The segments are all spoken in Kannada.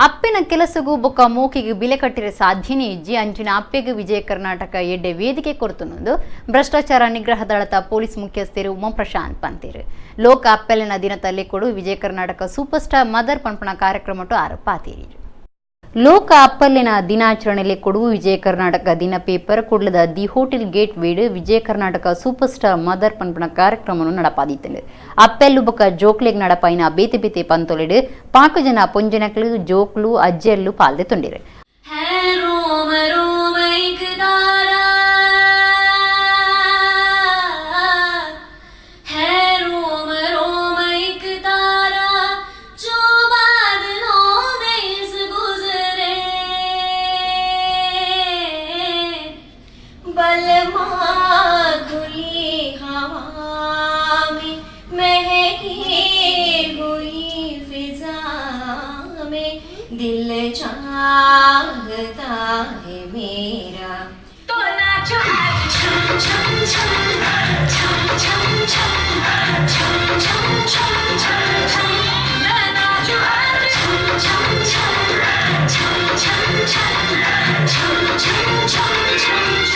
ಅಪ್ಪಿನ ಕೆಲಸಗೂ ಬೊಕ್ಕ ಮೂಕಿಗೆ ಬಿಲೆ ಕಟ್ಟಿರೆ ಸಾಧ್ಯನೇ ಇಜ್ಜಿ ಅಂಚಿನ ಅಪ್ಪೆಗೆ ವಿಜಯ ಕರ್ನಾಟಕ ಎಡ್ಡೆ ವೇದಿಕೆ ಕೊರತುನೊಂದು ಭ್ರಷ್ಟಾಚಾರ ನಿಗ್ರಹ ದಳದ ಪೊಲೀಸ್ ಮುಖ್ಯಸ್ಥರು ಉಮಾ ಪ್ರಶಾಂತ್ ಪಂತೀರು ಲೋಕ ಅಪ್ಪೆಲಿನ ದಿನದಲ್ಲಿ ಕೊಡು ವಿಜಯ ಕರ್ನಾಟಕ ಸೂಪರ್ ಸ್ಟಾರ್ ಮದರ್ ಪಂಪಣ ಕಾರ್ಯಕ್ರಮ ಆರಪಾತೀರಿ ಲೋಕ ಅಪ್ಪಲಿನ ದಿನಾಚರಣೆಯಲ್ಲಿ ಕೊಡುವು ವಿಜಯ ಕರ್ನಾಟಕ ದಿನ ಪೇಪರ್ ಕುಡ್ಲದ ದಿ ಹೋಟೆಲ್ ಗೇಟ್ ವೇಡ್ Vijaya Karnataka super star mother ಪಂಪಣ ಕಾರ್ಯಕ್ರಮವನ್ನು ನಡಪಾದಿತ್ತಲು ಅಪ್ಪೆಲ್ಲು ಬೊಕ್ಕ ಜೋಕ್ಲೆಗ್ ನಡಪಾಯಿನ ಬೇತೆ ಬೇತೆ ಪಂತೊಲೆಡು ಪಾಕು ಜನ ಪೊಂಜನಕ್ಲು ಜೋಕ್ಲು ಅಜ್ಜೆಲ್ಲು ಪಾಲ್ದೆ ತುಂಡಿರು दिल चाहता है मेरा तो नाचो छम छम छम छम छम छम छम छम छम छम छम नाचो छम छम छम छम छम छम छम छम छम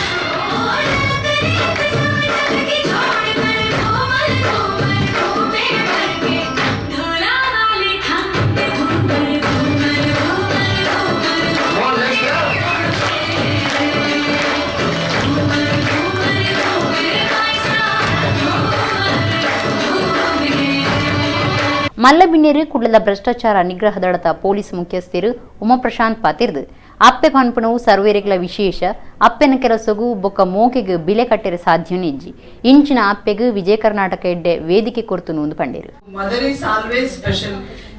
ಮಲ್ಲಬಿನ್ನೇರು ಕುಡ್ಲದ ಭ್ರಷ್ಟಾಚಾರ ನಿಗ್ರಹ ದಳದ ಪೊಲೀಸ್ ಮುಖ್ಯಸ್ಥರು ಉಮಾ ಪ್ರಶಾಂತ್ ಪಾತಿರ್ದು ಅಪ್ಪೆ ಪಂಪಣವು ಸರ್ವೇರಿಗಳ ವಿಶೇಷ ಅಪ್ಪೆನ ಕೆಲಸಗೂ ಬೊಕ್ಕ ಮೋಕೆಗೆ ಬಿಲೆ ಕಟ್ಟಿರೆ ಸಾಧ್ಯನೇ ಇಜ್ಜಿ ಇಂಚಿನ ಅಪ್ಪೆಗೆ ವಿಜಯ ಕರ್ನಾಟಕ ಎಡ್ಡೆ ವೇದಿಕೆ ಕೊರತು ನೊಂದು ಪಂಡೇರು ಮದರ್ ಇಸ್ ಆಲ್ವೇಸ್ ಸ್ಪೆಷಲ್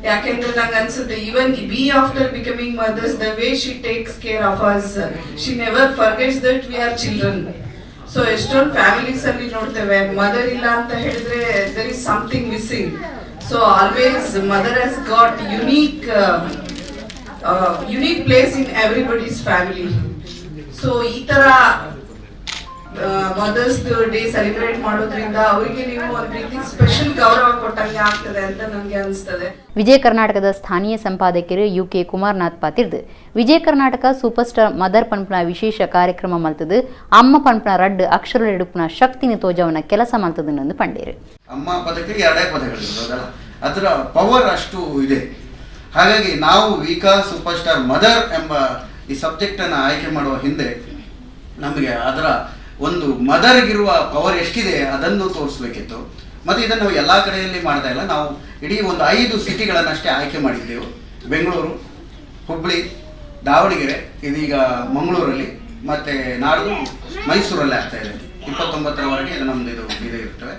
ಯಾಕೆಂದ್ರೆ ನಂಗೆ ಅನ್ಸುತ್ತೆ even we after becoming mothers the way she takes care of us she never forgets that we are children so ಎಷ್ಟೊಂದು ಫ್ಯಾಮಿಲೀಸ್ ಅಲ್ಲಿ ನೋಡ್ತೇವೆ ಮದರ್ ಇಲ್ಲ ಅಂತ ಹೇಳಿದ್ರೆ there is something missing. So always mother has got unique place in everybody's family. So ಈ ತರ ಮದರ್ಸ್ ಡೇ ಸೆಲೆಬ್ರೇಟ್ ಮಾಡೋದ್ರಿಂದ ಅವರಿಗೆ ನೀವು ಒಂದು ರೀತಿ ಸ್ಪೆಷಲ್ ಗೌರವ ಕೊಟ್ಟಂಗೆ ಆಗ್ತದೆ ಅಂತ ನನಗೆ ಅನಿಸ್ತದೆ. ವಿಜಯ ಕರ್ನಾಟಕದ ಸ್ಥಾನೀಯ ಸಂಪಾದಕರು ಯುಕೆ ಕುಮಾರನಾಥ್ ಪಾತಿರ್ದು ವಿಜಯ ಕರ್ನಾಟಕ ಸೂಪರ್ ಸ್ಟಾರ್ ಮದರ್ ಪಂಪನ ವಿಶೇಷ ಕಾರ್ಯಕ್ರಮ ಮಲ್ತದು ಅಮ್ಮ ಪಂಪನ ರಡ್ ಅಕ್ಷರ ಎಡುಪನ ಶಕ್ತಿನ ತೋಜವನ ಕೆಲಸ ಮಲ್ತದು ಎಂದು ಪಂಡೇರು. ಅಮ್ಮ ಪದಕ್ಕೆ ಎರಡೇ ಪದಗಳಿರೋದಲ್ಲ, ಅದರ ಪವರ್ ಅಷ್ಟು ಇದೆ. ಹಾಗಾಗಿ ನಾವು ವಿಕಾ ಸೂಪರ್ ಸ್ಟಾರ್ ಮದರ್ ಎಂಬ ಈ ಸಬ್ಜೆಕ್ಟ್ ಅನ್ನು ಆಯ್ಕೆ ಮಾಡುವ ಹಿಂದೆ ನಮಗೆ ಅದರ ಒಂದು ಮದರ್ಗಿರುವ ಪವರ್ ಎಷ್ಟಿದೆ ಅದನ್ನು ತೋರಿಸ್ಬೇಕಿತ್ತು. ಮತ್ತು ಇದನ್ನು ನಾವು ಎಲ್ಲ ಕಡೆಯಲ್ಲಿ ಮಾಡ್ತಾ ಇಲ್ಲ, ನಾವು ಇಡೀ ಒಂದು 5 ಸಿಟಿಗಳನ್ನಷ್ಟೇ ಆಯ್ಕೆ ಮಾಡಿದ್ದೆವು. ಬೆಂಗಳೂರು, ಹುಬ್ಬಳ್ಳಿ, ದಾವಣಗೆರೆ, ಇದೀಗ ಮಂಗಳೂರಲ್ಲಿ, ಮತ್ತು ನಾಡ್ದು ಮೈಸೂರಲ್ಲಿ ಆಗ್ತಾ ಇದೆ. 29ರವರೆಗೆ ಇದು ನಮ್ಮದು ಇದು ಇರ್ತವೆ.